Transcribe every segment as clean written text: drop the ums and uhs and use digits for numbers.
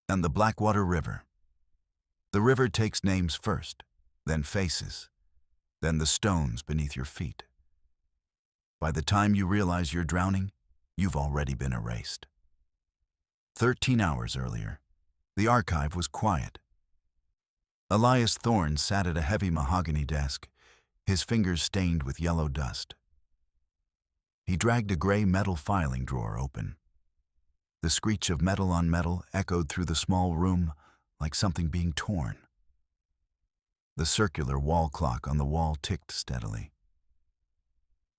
And the Blackwater River. The river takes names first, then faces, then the stones beneath your feet. By the time you realize you're drowning, you've already been erased. 13 hours earlier, the archive was quiet. Elias Thorne sat at a heavy mahogany desk, his fingers stained with yellow dust. He dragged a gray metal filing drawer open. The screech of metal on metal echoed through the small room like something being torn. The circular wall clock on the wall ticked steadily.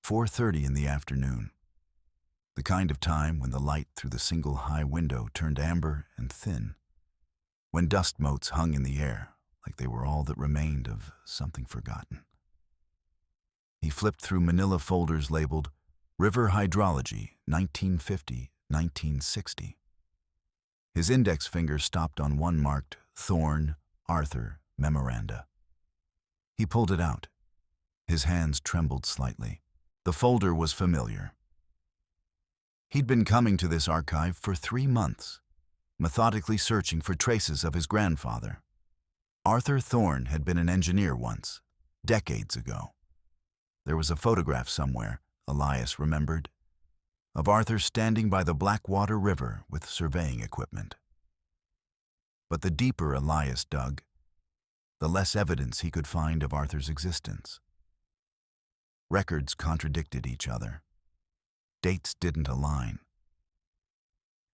4:30 in the afternoon, the kind of time when the light through the single high window turned amber and thin, when dust motes hung in the air like they were all that remained of something forgotten. He flipped through manila folders labeled River Hydrology 1950-1960. His index finger stopped on one marked Thorne, Arthur, Memoranda. He pulled it out. His hands trembled slightly. The folder was familiar. He'd been coming to this archive for 3 months, methodically searching for traces of his grandfather. Arthur Thorne had been an engineer once, decades ago. There was a photograph somewhere, Elias remembered, of Arthur standing by the Blackwater River with surveying equipment. But the deeper Elias dug, the less evidence he could find of Arthur's existence. Records contradicted each other. Dates didn't align.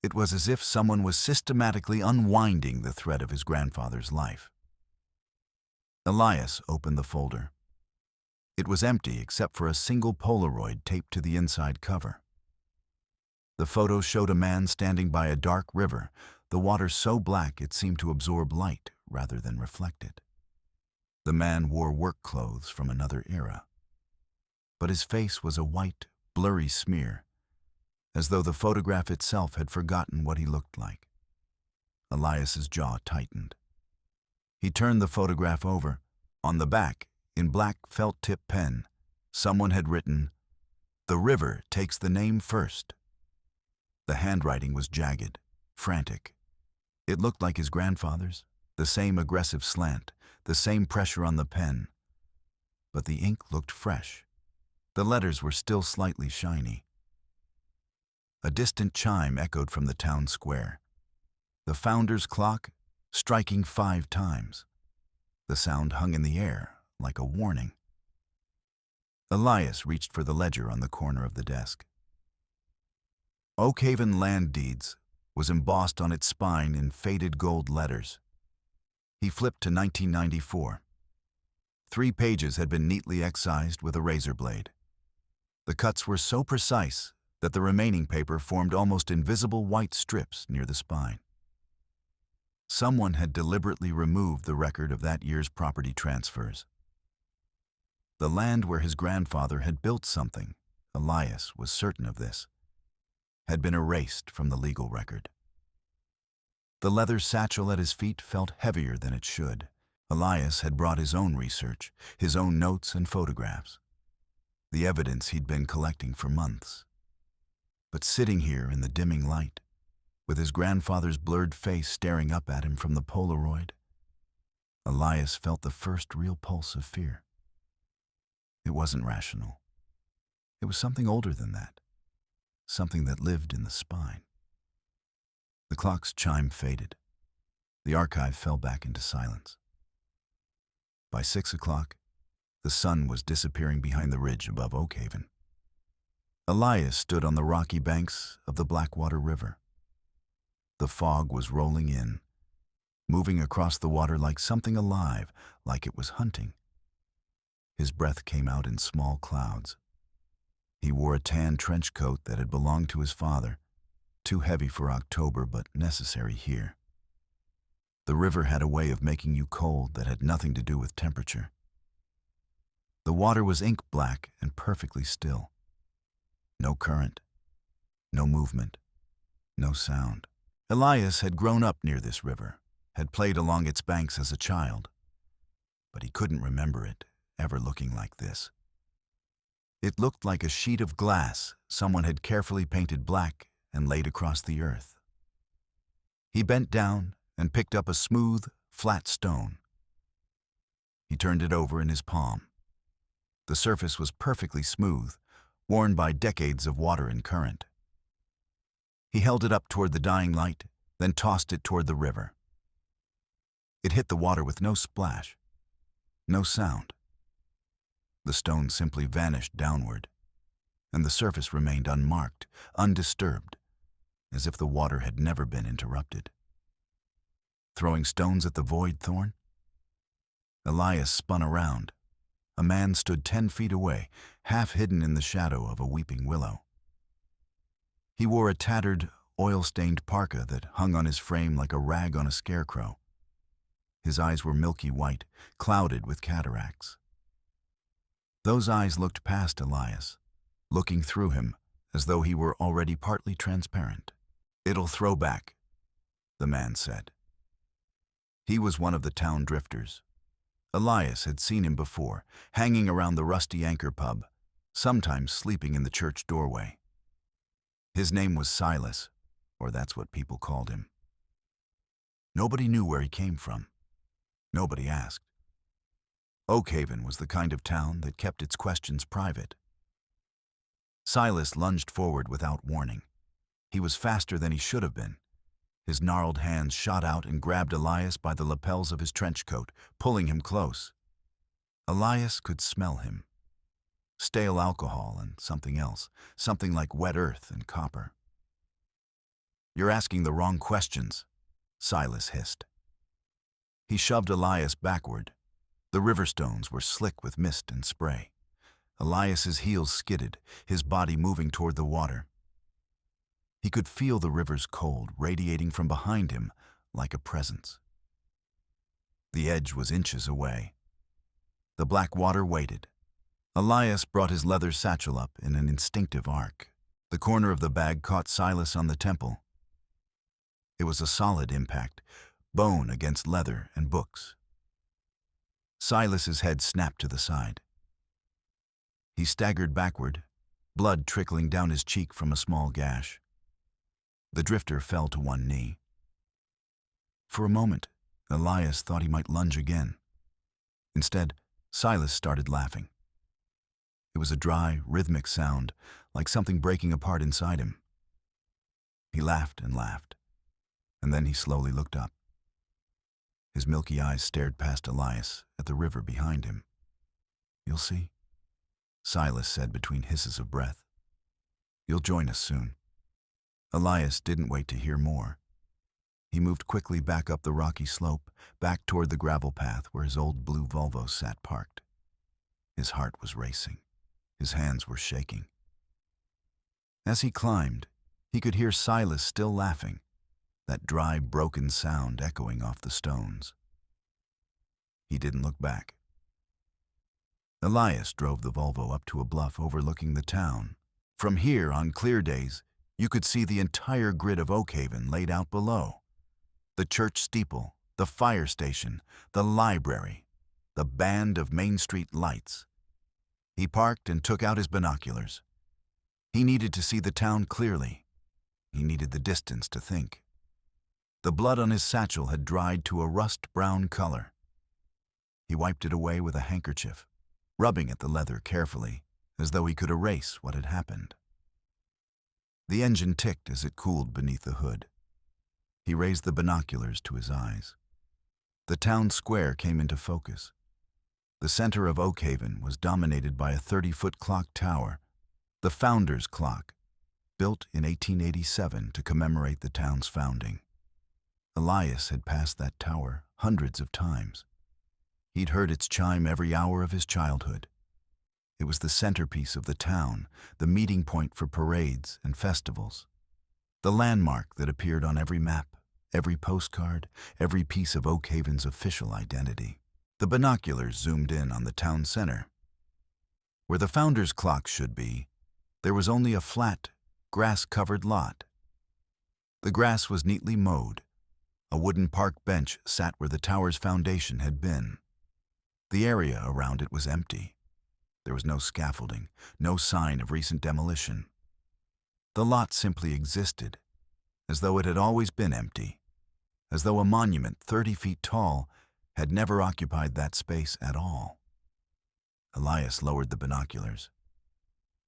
It was as if someone was systematically unwinding the thread of his grandfather's life. Elias opened the folder. It was empty except for a single Polaroid taped to the inside cover. The photo showed a man standing by a dark river, the water so black it seemed to absorb light rather than reflect it. The man wore work clothes from another era, but his face was a white, blurry smear, as though the photograph itself had forgotten what he looked like. Elias's jaw tightened. He turned the photograph over. On the back, in black felt-tip pen, someone had written, "The river takes the name first." The handwriting was jagged, frantic. It looked like his grandfather's, the same aggressive slant, the same pressure on the pen. But the ink looked fresh. The letters were still slightly shiny. A distant chime echoed from the town square. The founder's clock striking 5 times. The sound hung in the air like a warning. Elias reached for the ledger on the corner of the desk. Oakhaven Land Deeds was embossed on its spine in faded gold letters. He flipped to 1994. 3 pages had been neatly excised with a razor blade. The cuts were so precise that the remaining paper formed almost invisible white strips near the spine. Someone had deliberately removed the record of that year's property transfers. The land where his grandfather had built something, Elias was certain of this, had been erased from the legal record. The leather satchel at his feet felt heavier than it should. Elias had brought his own research, his own notes and photographs, the evidence he'd been collecting for months. But sitting here in the dimming light, with his grandfather's blurred face staring up at him from the Polaroid, Elias felt the first real pulse of fear. It wasn't rational. It was something older than that, something that lived in the spine. The clock's chime faded. The archive fell back into silence. By 6 o'clock, the sun was disappearing behind the ridge above Oakhaven. Elias stood on the rocky banks of the Blackwater River. The fog was rolling in, moving across the water like something alive, like it was hunting. His breath came out in small clouds. He wore a tan trench coat that had belonged to his father, too heavy for October but necessary here. The river had a way of making you cold that had nothing to do with temperature. The water was ink black and perfectly still. No current, no movement, no sound. Elias had grown up near this river, had played along its banks as a child, but he couldn't remember it ever looking like this. It looked like a sheet of glass someone had carefully painted black and laid across the earth. He bent down and picked up a smooth, flat stone. He turned it over in his palm. The surface was perfectly smooth, worn by decades of water and current. He held it up toward the dying light, then tossed it toward the river. It hit the water with no splash, no sound. The stone simply vanished downward, and the surface remained unmarked, undisturbed, as if the water had never been interrupted. Throwing stones at the void, Thorne? Elias spun around. A man stood 10 feet away, half hidden in the shadow of a weeping willow. He wore a tattered, oil-stained parka that hung on his frame like a rag on a scarecrow. His eyes were milky white, clouded with cataracts. Those eyes looked past Elias, looking through him as though he were already partly transparent. "It'll throw back," the man said. He was one of the town drifters. Elias had seen him before, hanging around the rusty Anchor pub, sometimes sleeping in the church doorway. His name was Silas, or that's what people called him. Nobody knew where he came from. Nobody asked. Oakhaven was the kind of town that kept its questions private. Silas lunged forward without warning. He was faster than he should have been. His gnarled hands shot out and grabbed Elias by the lapels of his trench coat, pulling him close. Elias could smell him. Stale alcohol and something else, something like wet earth and copper. "You're asking the wrong questions," Silas hissed. He shoved Elias backward. The river stones were slick with mist and spray. Elias's heels skidded, his body moving toward the water. He could feel the river's cold radiating from behind him like a presence. The edge was inches away. The black water waited. Elias brought his leather satchel up in an instinctive arc. The corner of the bag caught Silas on the temple. It was a solid impact, bone against leather and books. Silas's head snapped to the side. He staggered backward, blood trickling down his cheek from a small gash. The drifter fell to one knee. For a moment, Elias thought he might lunge again. Instead, Silas started laughing. It was a dry, rhythmic sound, like something breaking apart inside him. He laughed, and then he slowly looked up. His milky eyes stared past Elias at the river behind him. "You'll see," Silas said between hisses of breath. "You'll join us soon." Elias didn't wait to hear more. He moved quickly back up the rocky slope, back toward the gravel path where his old blue Volvo sat parked. His heart was racing. His hands were shaking. As he climbed, he could hear Silas still laughing, that dry, broken sound echoing off the stones. He didn't look back. Elias drove the Volvo up to a bluff overlooking the town. From here, on clear days, you could see the entire grid of Oakhaven laid out below. The church steeple, the fire station, the library, the band of Main Street lights. He parked and took out his binoculars. He needed to see the town clearly. He needed the distance to think. The blood on his satchel had dried to a rust-brown color. He wiped it away with a handkerchief, rubbing at the leather carefully, as though he could erase what had happened. The engine ticked as it cooled beneath the hood. He raised the binoculars to his eyes. The town square came into focus. The center of Oakhaven was dominated by a 30-foot clock tower, the Founders Clock, built in 1887 to commemorate the town's founding. Elias had passed that tower hundreds of times. He'd heard its chime every hour of his childhood. It was the centerpiece of the town, the meeting point for parades and festivals, the landmark that appeared on every map, every postcard, every piece of Oakhaven's official identity. The binoculars zoomed in on the town center. Where the Founders Clock should be, there was only a flat, grass-covered lot. The grass was neatly mowed. A wooden park bench sat where the tower's foundation had been. The area around it was empty. There was no scaffolding, no sign of recent demolition. The lot simply existed, as though it had always been empty, as though a monument 30 feet tall had never occupied that space at all. Elias lowered the binoculars.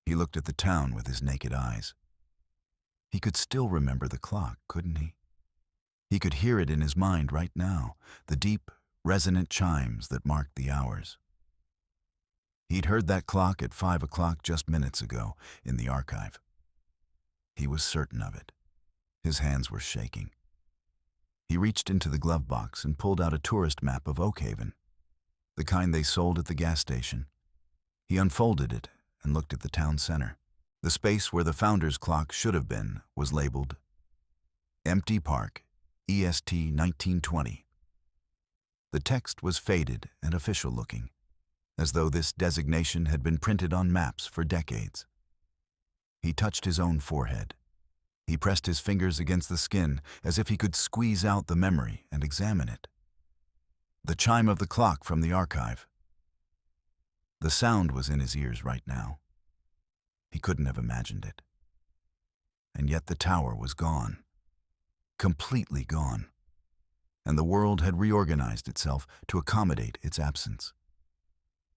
He looked at the town with his naked eyes. He could still remember the clock, couldn't he? He could hear it in his mind right now, the deep, resonant chimes that marked the hours. He'd heard that clock at 5 o'clock just minutes ago in the archive. He was certain of it. His hands were shaking. He reached into the glove box and pulled out a tourist map of Oakhaven, the kind they sold at the gas station. He unfolded it and looked at the town center. The space where the founder's clock should have been was labeled Empty Park, EST 1920. The text was faded and official-looking, as though this designation had been printed on maps for decades. He touched his own forehead. He pressed his fingers against the skin as if he could squeeze out the memory and examine it. The chime of the clock from the archive. The sound was in his ears right now. He couldn't have imagined it. And yet the tower was gone. Completely gone. And the world had reorganized itself to accommodate its absence.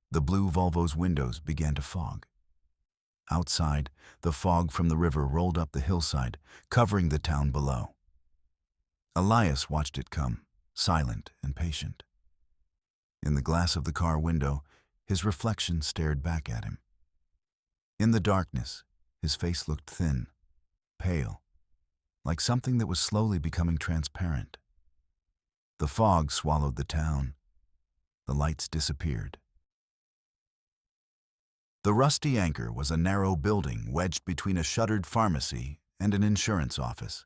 The blue Volvo's windows began to fog. Outside, the fog from the river rolled up the hillside, covering the town below. Elias watched it come, silent and patient. In the glass of the car window, his reflection stared back at him. In the darkness, his face looked thin, pale, like something that was slowly becoming transparent. The fog swallowed the town. The lights disappeared. The Rusty Anchor was a narrow building wedged between a shuttered pharmacy and an insurance office.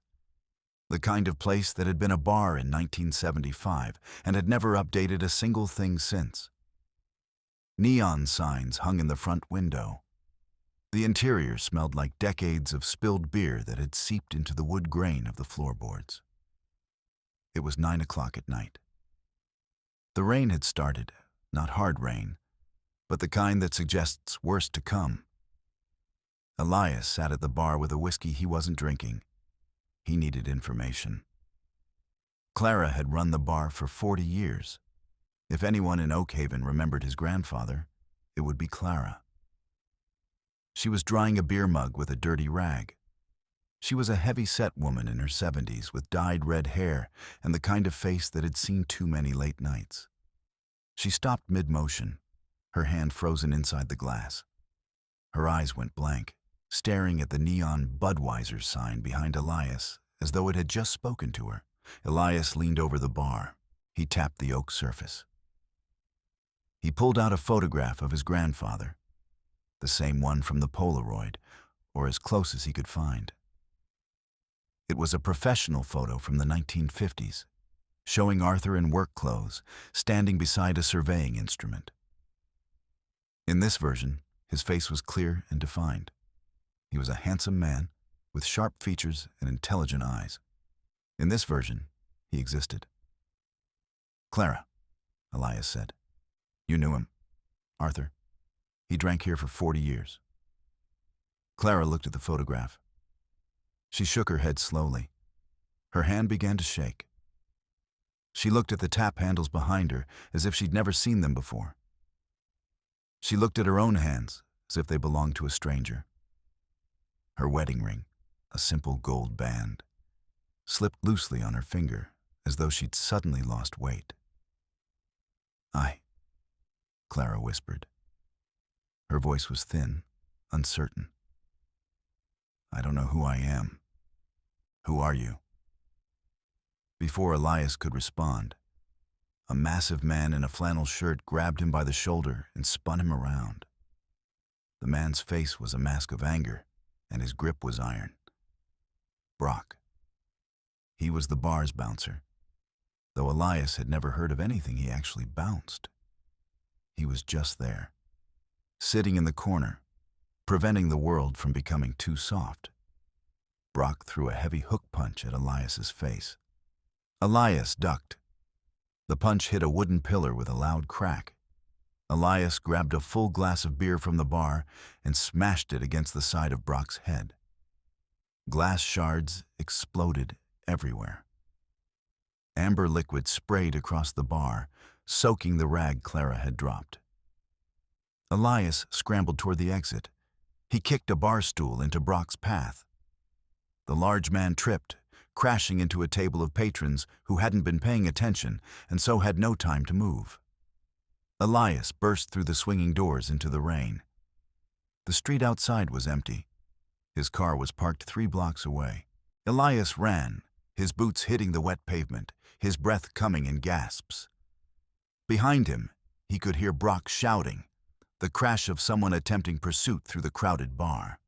The kind of place that had been a bar in 1975 and had never updated a single thing since. Neon signs hung in the front window. The interior smelled like decades of spilled beer that had seeped into the wood grain of the floorboards. It was 9 o'clock at night. The rain had started, not hard rain, but the kind that suggests worse to come. Elias sat at the bar with a whiskey he wasn't drinking. He needed information. Clara had run the bar for 40 years. If anyone in Oakhaven remembered his grandfather, it would be Clara. She was drying a beer mug with a dirty rag. She was a heavy-set woman in her 70s with dyed red hair and the kind of face that had seen too many late nights. She stopped mid-motion, her hand frozen inside the glass. Her eyes went blank, staring at the neon Budweiser sign behind Elias as though it had just spoken to her. Elias leaned over the bar. He tapped the oak surface. He pulled out a photograph of his grandfather, the same one from the Polaroid, or as close as he could find. It was a professional photo from the 1950s, showing Arthur in work clothes, standing beside a surveying instrument. In this version, his face was clear and defined. He was a handsome man with sharp features and intelligent eyes. In this version, he existed. "Clara," Elias said. "You knew him, Arthur. He drank here for 40 years. Clara looked at the photograph. She shook her head slowly. Her hand began to shake. She looked at the tap handles behind her as if she'd never seen them before. She looked at her own hands as if they belonged to a stranger. Her wedding ring, a simple gold band, slipped loosely on her finger as though she'd suddenly lost weight. Clara whispered. Her voice was thin, uncertain. "I don't know who I am. Who are you?" Before Elias could respond, a massive man in a flannel shirt grabbed him by the shoulder and spun him around. The man's face was a mask of anger, and his grip was iron. Brock. He was the bar's bouncer, though Elias had never heard of anything he actually bounced. He was just there, sitting in the corner, preventing the world from becoming too soft. Brock threw a heavy hook punch at Elias's face. Elias ducked. The punch hit a wooden pillar with a loud crack. Elias grabbed a full glass of beer from the bar and smashed it against the side of Brock's head. Glass shards exploded everywhere. Amber liquid sprayed across the bar, soaking the rag Clara had dropped. Elias scrambled toward the exit. He kicked a bar stool into Brock's path. The large man tripped, crashing into a table of patrons who hadn't been paying attention and so had no time to move. Elias burst through the swinging doors into the rain. The street outside was empty. His car was parked 3 blocks away. Elias ran, his boots hitting the wet pavement, his breath coming in gasps. Behind him, he could hear Brock shouting, the crash of someone attempting pursuit through the crowded bar.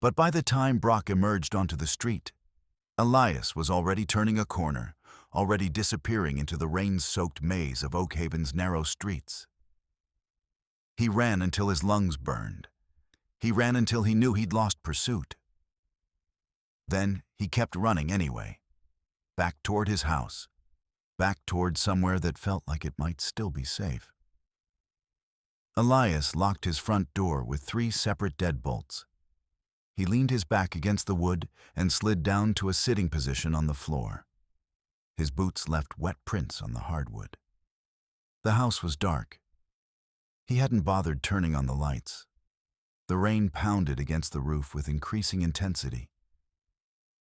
But by the time Brock emerged onto the street, Elias was already turning a corner, already disappearing into the rain-soaked maze of Oakhaven's narrow streets. He ran until his lungs burned. He ran until he knew he'd lost pursuit. Then he kept running anyway, back toward his house, back toward somewhere that felt like it might still be safe. Elias locked his front door with 3 separate deadbolts. He leaned his back against the wood and slid down to a sitting position on the floor. His boots left wet prints on the hardwood. The house was dark. He hadn't bothered turning on the lights. The rain pounded against the roof with increasing intensity.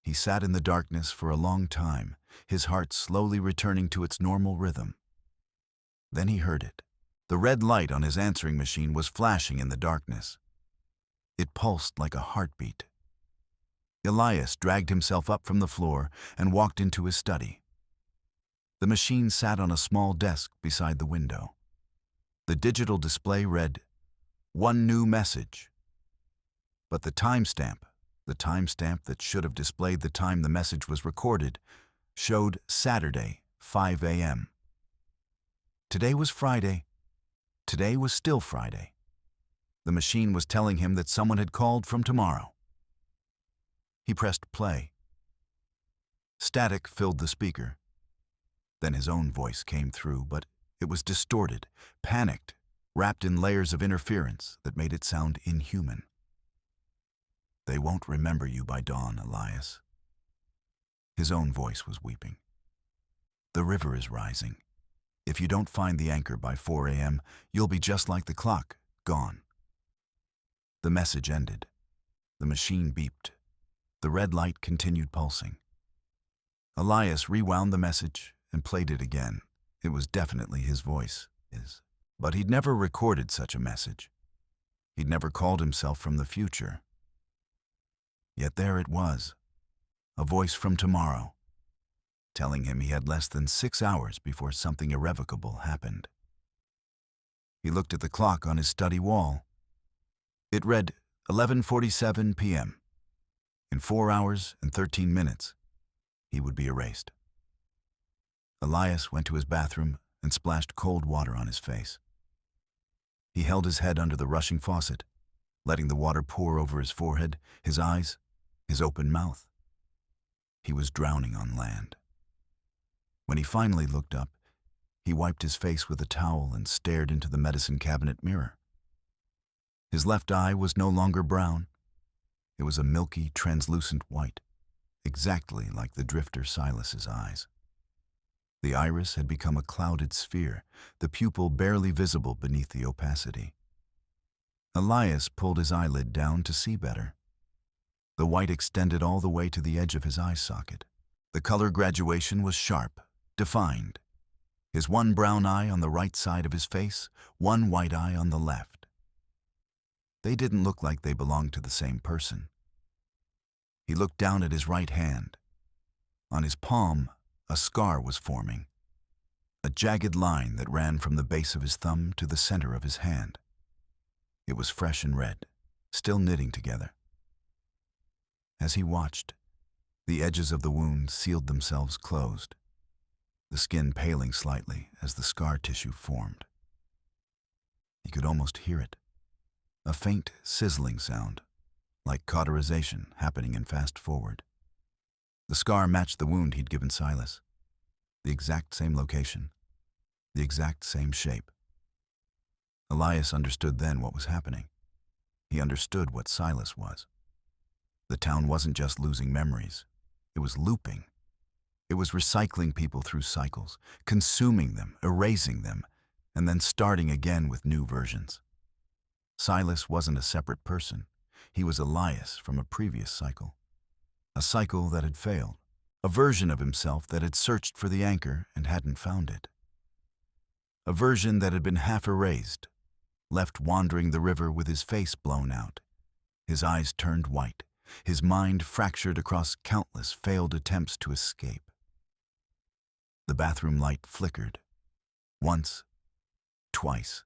He sat in the darkness for a long time, his heart slowly returning to its normal rhythm. Then he heard it. The red light on his answering machine was flashing in the darkness. It pulsed like a heartbeat. Elias dragged himself up from the floor and walked into his study. The machine sat on a small desk beside the window. The digital display read, "One new message." But the timestamp that should have displayed the time the message was recorded, showed Saturday, 5 a.m. Today was Friday. Today was still Friday. The machine was telling him that someone had called from tomorrow. He pressed play. Static filled the speaker. Then his own voice came through, but it was distorted, panicked, wrapped in layers of interference that made it sound inhuman. "They won't remember you by dawn, Elias." His own voice was weeping. "The river is rising. If you don't find the anchor by 4 a.m., you'll be just like the clock, gone." The message ended. The machine beeped. The red light continued pulsing. Elias rewound the message and played it again. It was definitely his voice. But he'd never recorded such a message. He'd never called himself from the future. Yet there it was, a voice from tomorrow, telling him he had less than 6 hours before something irrevocable happened. He looked at the clock on his study wall. It read 11:47 p.m. In 4 hours and 13 minutes, he would be erased. Elias went to his bathroom and splashed cold water on his face. He held his head under the rushing faucet, letting the water pour over his forehead, his eyes, his open mouth. He was drowning on land. When he finally looked up, he wiped his face with a towel and stared into the medicine cabinet mirror. His left eye was no longer brown. It was a milky, translucent white, exactly like the drifter Silas's eyes. The iris had become a clouded sphere, the pupil barely visible beneath the opacity. Elias pulled his eyelid down to see better. The white extended all the way to the edge of his eye socket. The color graduation was sharp, defined. His one brown eye on the right side of his face, one white eye on the left. They didn't look like they belonged to the same person. He looked down at his right hand. On his palm, a scar was forming, a jagged line that ran from the base of his thumb to the center of his hand. It was fresh and red, still knitting together. As he watched, the edges of the wound sealed themselves closed, the skin paling slightly as the scar tissue formed. He could almost hear it, a faint sizzling sound, like cauterization happening in fast forward. The scar matched the wound he'd given Silas, the exact same location, the exact same shape. Elias understood then what was happening. He understood what Silas was. The town wasn't just losing memories, it was looping. It was recycling people through cycles, consuming them, erasing them, and then starting again with new versions. Silas wasn't a separate person. He was Elias from a previous cycle. A cycle that had failed. A version of himself that had searched for the anchor and hadn't found it. A version that had been half erased, left wandering the river with his face blown out, his eyes turned white, his mind fractured across countless failed attempts to escape. The bathroom light flickered. Once, twice.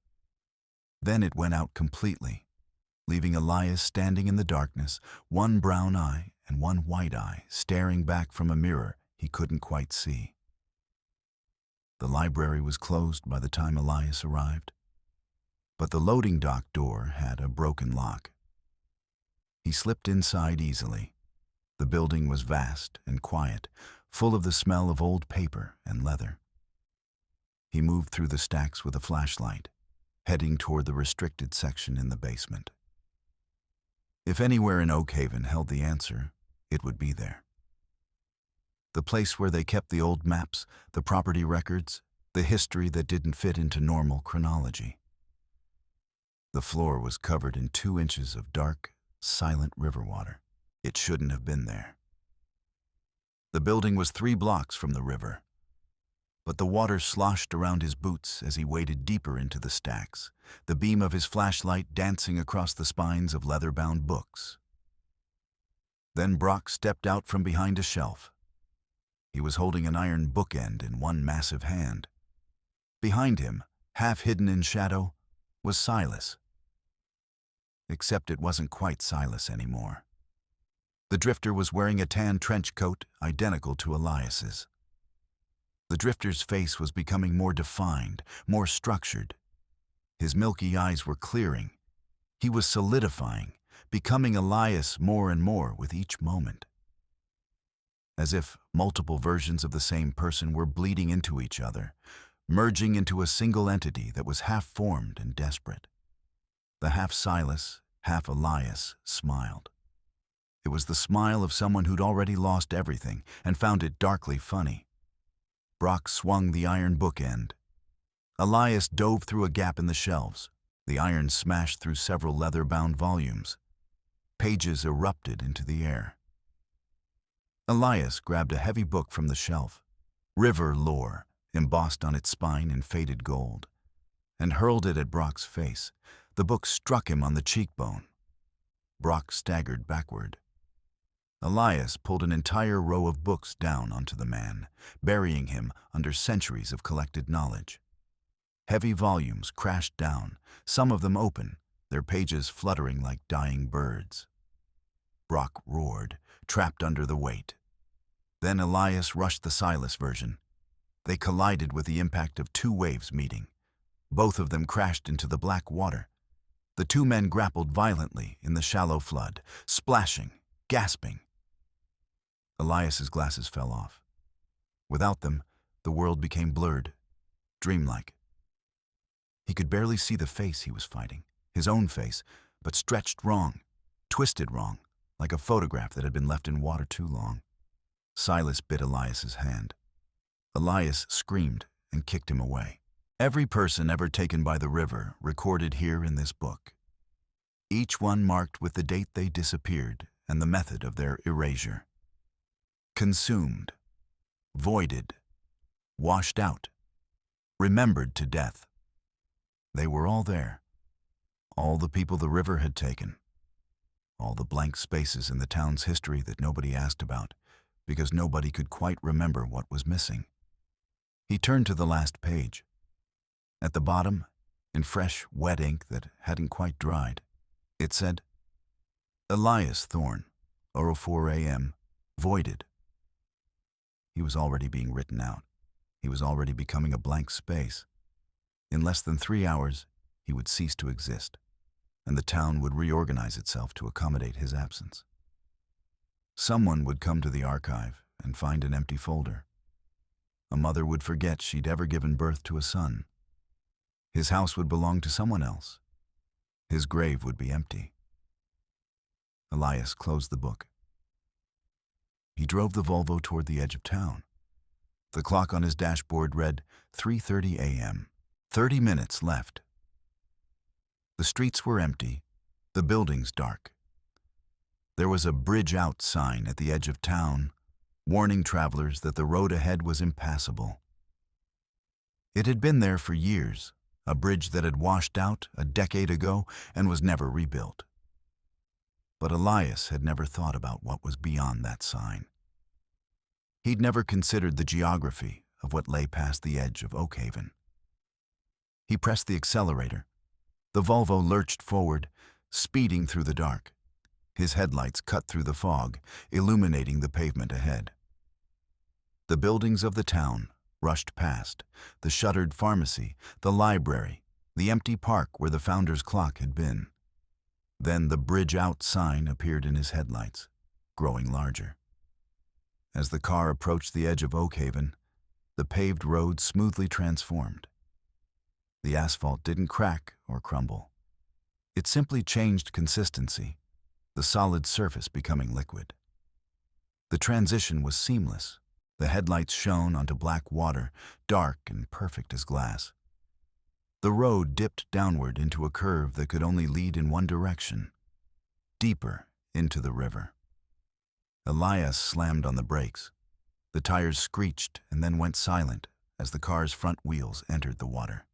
Then it went out completely, leaving Elias standing in the darkness, one brown eye and one white eye staring back from a mirror he couldn't quite see. The library was closed by the time Elias arrived, but the loading dock door had a broken lock. He slipped inside easily. The building was vast and quiet, full of the smell of old paper and leather. He moved through the stacks with a flashlight, heading toward the restricted section in the basement. If anywhere in Oakhaven held the answer, it would be there. The place where they kept the old maps, the property records, the history that didn't fit into normal chronology. The floor was covered in 2 inches of dark, silent river water. It shouldn't have been there. The building was 3 blocks from the river, but the water sloshed around his boots as he waded deeper into the stacks, the beam of his flashlight dancing across the spines of leather-bound books. Then Brock stepped out from behind a shelf. He was holding an iron bookend in one massive hand. Behind him, half hidden in shadow, was Silas. Except it wasn't quite Silas anymore. The drifter was wearing a tan trench coat identical to Elias's. The drifter's face was becoming more defined, more structured. His milky eyes were clearing. He was solidifying, becoming Elias more and more with each moment. As if multiple versions of the same person were bleeding into each other, merging into a single entity that was half-formed and desperate. The half-Silas, half-Elias smiled. It was the smile of someone who'd already lost everything and found it darkly funny. Brock swung the iron bookend. Elias dove through a gap in the shelves. The iron smashed through several leather-bound volumes. Pages erupted into the air. Elias grabbed a heavy book from the shelf, River Lore, embossed on its spine in faded gold, and hurled it at Brock's face. The book struck him on the cheekbone. Brock staggered backward. Elias pulled an entire row of books down onto the man, burying him under centuries of collected knowledge. Heavy volumes crashed down, some of them open, their pages fluttering like dying birds. Brock roared, trapped under the weight. Then Elias rushed the Silas version. They collided with the impact of 2 waves meeting. Both of them crashed into the black water. The 2 men grappled violently in the shallow flood, splashing, gasping. Elias's glasses fell off. Without them, the world became blurred, dreamlike. He could barely see the face he was fighting, his own face, but stretched wrong, twisted wrong, like a photograph that had been left in water too long. Silas bit Elias's hand. Elias screamed and kicked him away. Every person ever taken by the river recorded here in this book. Each one marked with the date they disappeared and the method of their erasure. Consumed, voided, washed out, remembered to death. They were all there. All the people the river had taken. All the blank spaces in the town's history that nobody asked about, because nobody could quite remember what was missing. He turned to the last page. At the bottom, in fresh, wet ink that hadn't quite dried, it said, Elias Thorne, 04 a.m., voided. He was already being written out. He was already becoming a blank space. In less than 3 hours, he would cease to exist, and the town would reorganize itself to accommodate his absence. Someone would come to the archive and find an empty folder. A mother would forget she'd ever given birth to a son. His house would belong to someone else. His grave would be empty. Elias closed the book. He drove the Volvo toward the edge of town. The clock on his dashboard read 3:30 a.m. 30 minutes left. The streets were empty, the buildings dark. There was a "Bridge Out" sign at the edge of town, warning travelers that the road ahead was impassable. It had been there for years, a bridge that had washed out a decade ago and was never rebuilt. But Elias had never thought about what was beyond that sign. He'd never considered the geography of what lay past the edge of Oakhaven. He pressed the accelerator. The Volvo lurched forward, speeding through the dark. His headlights cut through the fog, illuminating the pavement ahead. The buildings of the town rushed past, the shuttered pharmacy, the library, the empty park where the founder's clock had been. Then the "Bridge Out" sign appeared in his headlights, growing larger. As the car approached the edge of Oakhaven, the paved road smoothly transformed. The asphalt didn't crack or crumble. It simply changed consistency, the solid surface becoming liquid. The transition was seamless. The headlights shone onto black water, dark and perfect as glass. The road dipped downward into a curve that could only lead in one direction, deeper into the river. Elias slammed on the brakes. The tires screeched and then went silent as the car's front wheels entered the water.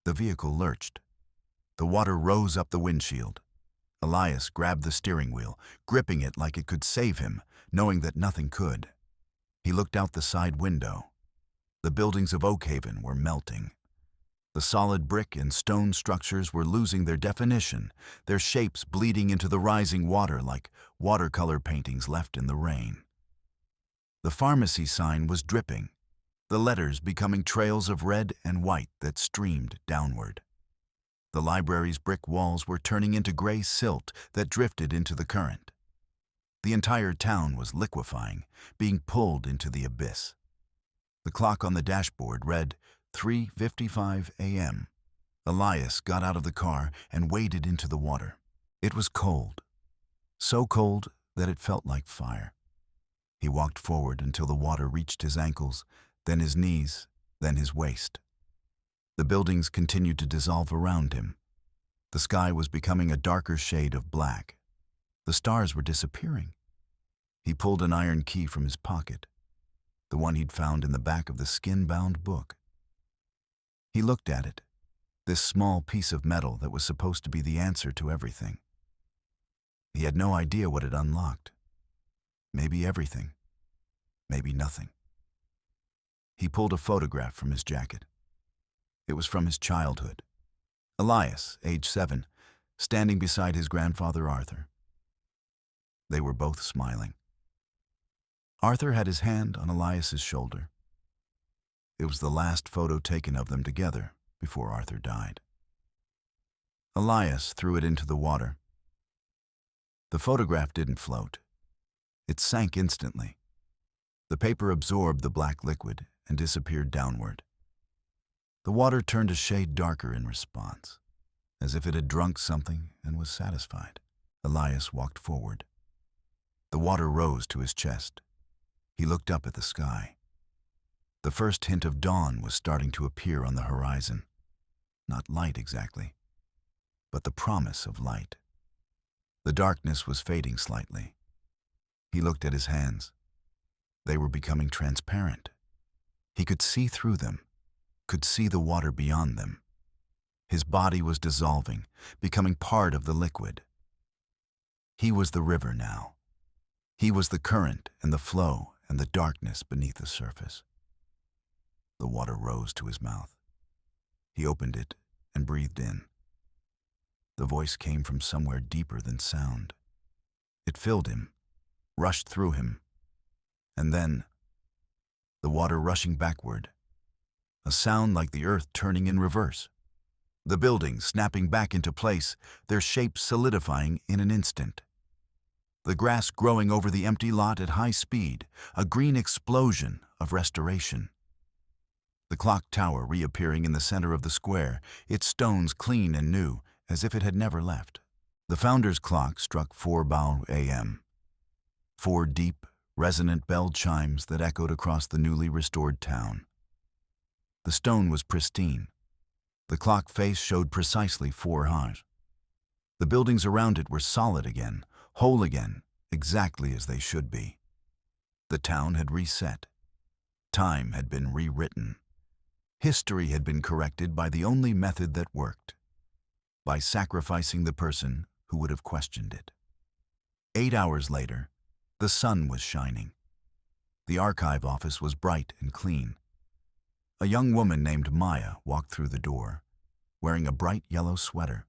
The vehicle lurched. The water rose up the windshield. Elias grabbed the steering wheel, gripping it like it could save him, knowing that nothing could. He looked out the side window. The buildings of Oakhaven were melting. The solid brick and stone structures were losing their definition, their shapes bleeding into the rising water like watercolor paintings left in the rain. The pharmacy sign was dripping, the letters becoming trails of red and white that streamed downward. The library's brick walls were turning into gray silt that drifted into the current. The entire town was liquefying, being pulled into the abyss. The clock on the dashboard read 3:55 a.m. Elias got out of the car and waded into the water. It was cold, so cold that it felt like fire. He walked forward until the water reached his ankles, then his knees, then his waist. The buildings continued to dissolve around him. The sky was becoming a darker shade of black. The stars were disappearing. He pulled an iron key from his pocket, the one he'd found in the back of the skin-bound book. He looked at it, this small piece of metal that was supposed to be the answer to everything. He had no idea what it unlocked. Maybe everything, maybe nothing. He pulled a photograph from his jacket. It was from his childhood. Elias, age 7, standing beside his grandfather Arthur. They were both smiling. Arthur had his hand on Elias's shoulder. It was the last photo taken of them together before Arthur died. Elias threw it into the water. The photograph didn't float. It sank instantly. The paper absorbed the black liquid and disappeared downward. The water turned a shade darker in response, as if it had drunk something and was satisfied. Elias walked forward. The water rose to his chest. He looked up at the sky. The first hint of dawn was starting to appear on the horizon. Not light exactly, but the promise of light. The darkness was fading slightly. He looked at his hands. They were becoming transparent. He could see through them, could see the water beyond them. His body was dissolving, becoming part of the liquid. He was the river now. He was the current and the flow and the darkness beneath the surface. The water rose to his mouth. He opened it and breathed in. The voice came from somewhere deeper than sound. It filled him, rushed through him, and then the water rushing backward, a sound like the earth turning in reverse. The buildings snapping back into place, their shapes solidifying in an instant. The grass growing over the empty lot at high speed, a green explosion of restoration. The clock tower reappearing in the center of the square, its stones clean and new, as if it had never left. The founder's clock struck 4 a.m. 4 deep, resonant bell chimes that echoed across the newly restored town. The stone was pristine. The clock face showed precisely 4 haze. The buildings around it were solid again, whole again, exactly as they should be. The town had reset. Time had been rewritten. History had been corrected by the only method that worked, by sacrificing the person who would have questioned it. 8 hours later, the sun was shining. The archive office was bright and clean. A young woman named Maya walked through the door, wearing a bright yellow sweater.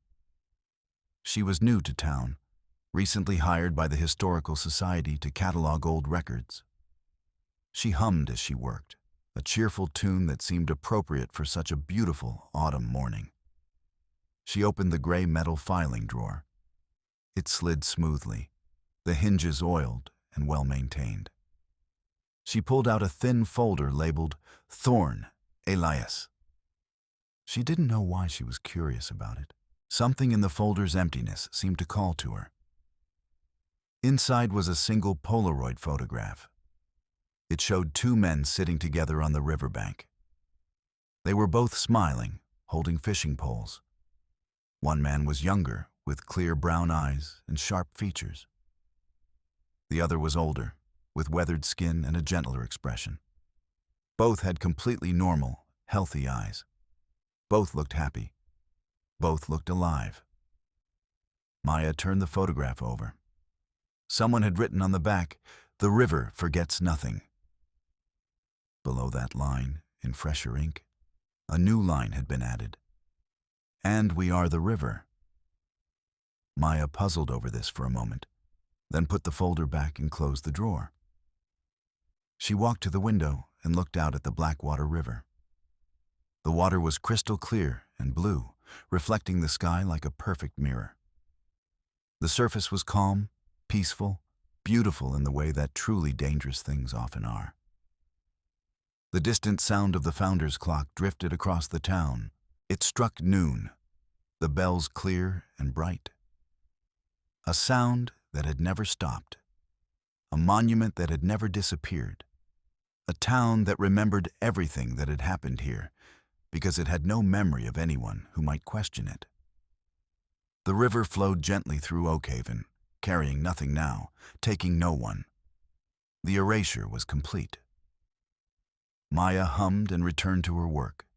She was new to town, recently hired by the Historical Society to catalog old records. She hummed as she worked, a cheerful tune that seemed appropriate for such a beautiful autumn morning. She opened the gray metal filing drawer. It slid smoothly, the hinges oiled and well-maintained. She pulled out a thin folder labeled Thorne, Elias. She didn't know why she was curious about it. Something in the folder's emptiness seemed to call to her. Inside was a single Polaroid photograph. It showed 2 men sitting together on the riverbank. They were both smiling, holding fishing poles. One man was younger, with clear brown eyes and sharp features. The other was older, with weathered skin and a gentler expression. Both had completely normal, healthy eyes. Both looked happy. Both looked alive. Maya turned the photograph over. Someone had written on the back, "The river forgets nothing." Below that line, in fresher ink, a new line had been added. "And we are the river." Maya puzzled over this for a moment, then put the folder back and closed the drawer. She walked to the window and looked out at the Blackwater River. The water was crystal clear and blue, reflecting the sky like a perfect mirror. The surface was calm, peaceful, beautiful in the way that truly dangerous things often are. The distant sound of the founder's clock drifted across the town. It struck noon, the bells clear and bright. A sound that had never stopped, a monument that had never disappeared, a town that remembered everything that had happened here because it had no memory of anyone who might question it. The river flowed gently through Oakhaven, carrying nothing now, taking no one. The erasure was complete. Maya hummed and returned to her work.